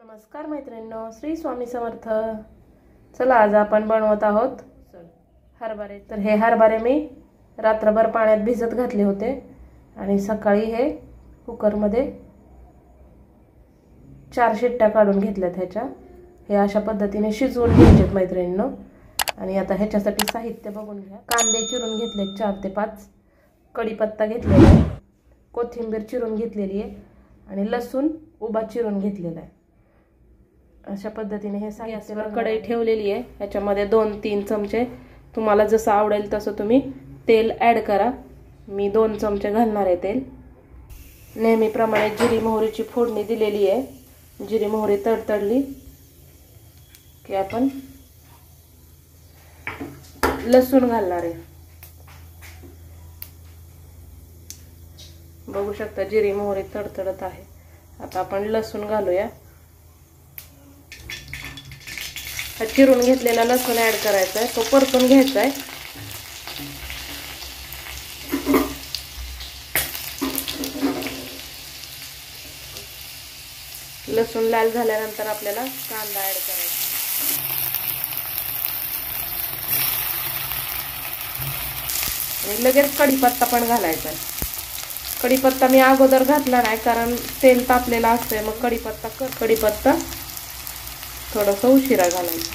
नमस्कार मैत्रिणींनो, श्री स्वामी समर्थ। चला आज आपण बनवत आहोत हरभरे। तर हे हरभरे मी रात्रभर पाण्यात भिजत घातले होते आणि सकाळी हे कुकरमध्ये 4 शिट्ट्या काढून घेतल्यात ह्याच्या। हे अशा पद्धतीने शिजवून घ्यायचे मैत्रिणींनो। आणि आता ह्याच्यासाठी साहित्य बघून घ्या। कांदे चिरून घेतले 4 ते 5, कढीपत्ता घेतलेला आहे, कोथिंबीर चिरून घेतलेली आहे आणि लसूण उभा चिरून घेतलेला आहे। अशा पद्धतीने हे साहित्य कढई ठेवलेली आहे। ह्याच्यामध्ये 2-3 चमचे तुम्हाला जसं आवडेल तसं तुम्ही तेल ॲड करा। मी 2 चमचे घालणार आहे तेल। नेहमीप्रमाणे जिरी मोहरीची फोडणी दिलेली आहे। जिरी मोहरी तडतडली की आपण लसूण घालणार आहे। बघू शकता जिरी मोहरी तडतडत आहे। आता आपण लसूण घालूया। हा चिरून घेतलेला लसूण ॲड करायचा आहे, तो परतून घ्यायचा आहे। लसूण लाल झाल्यानंतर आपल्याला कांदा ॲड करायचा आणि लगेच कढीपत्ता पण घालायचा आहे। कढीपत्ता मी अगोदर घातला नाही कारण तेल तापलेलं असतंय, मग कढीपत्ता थोडंसं उशिरा घालायचं।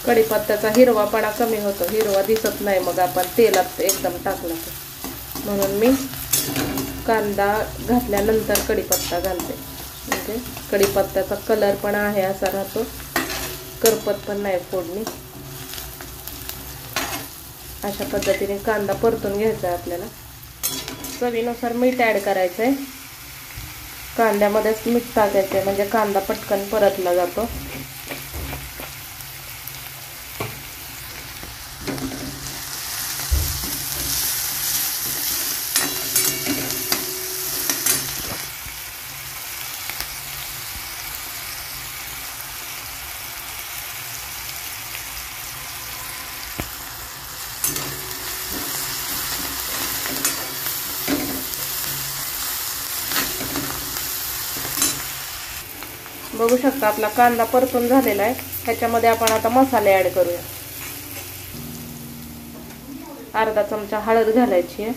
कढीपत्त्याचा हिरवापणा कमी होतो, हिरवा दिसत नाही मग आपण तेलात एकदम टाकला तर। म्हणून मी कांदा घातल्यानंतर कढीपत्ता घालते, म्हणजे कढीपत्त्याचा कलर पण आहे असा राहतो, करपत पण नाही फोडणी। अशा पद्धतीने कांदा परतून घ्यायचा आहे आपल्याला। चवीनुसार मीठ ॲड करायचं आहे। कांद्यामध्येच मीठ टाकायचं आहे म्हणजे कांदा पटकन परतला जातो। बघू शकता आपला कांदा परतून झालेला आहे। ह्याच्यामध्ये आपण आता मसाले ॲड करूया। अर्धा चमचा हळद घालायची आहे,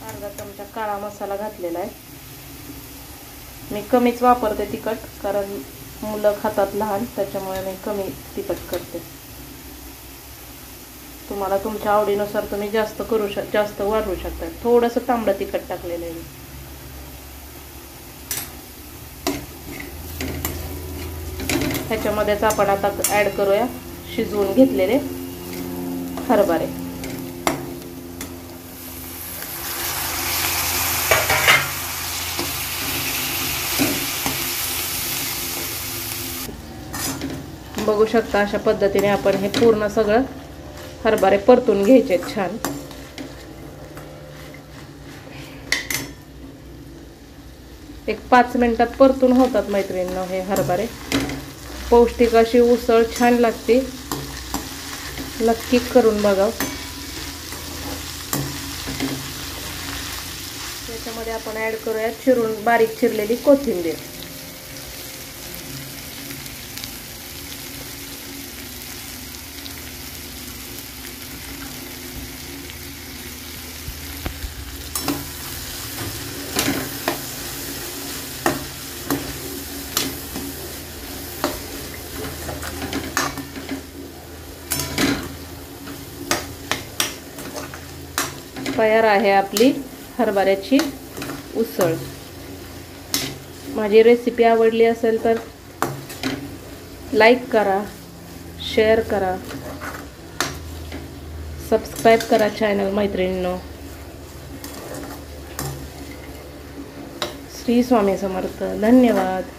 अर्धा चमचा काळा मसाला घातलेला आहे। मी कमीच वापरते तिखट, कारण मुलं खातात लहान, त्याच्यामुळे मी कमी तिखट करते। तुम्हाला तुमच्या आवडीनुसार तुम्ही जास्त वाढवू शकता। थोडंसं तांबडं तिखट टाकलेलं आहे। ह्याच्यामध्येच आपण आता ॲड करूया शिजवून घेतलेले हरभरे। बघू शकता अशा पद्धतीने आपण हे पूर्ण सगळं हरभरे परतून घ्यायचे छान। एक 5 मिनिटात परतून होतात मैत्रिणींनो हे हरभरे। पौष्टिक अशी उसळ छान लागते, नक्की करून बघा। त्याच्यामध्ये आपण ॲड करूया बारीक चिरलेली कोथिंबीर। तयार आहे आपली हरभऱ्याची उसळ। माझी रेसिपी आवडली असेल तर लाईक करा, शेअर करा, सबस्क्राईब करा चॅनल मैत्रिणींनो। श्री स्वामी समर्थ। धन्यवाद।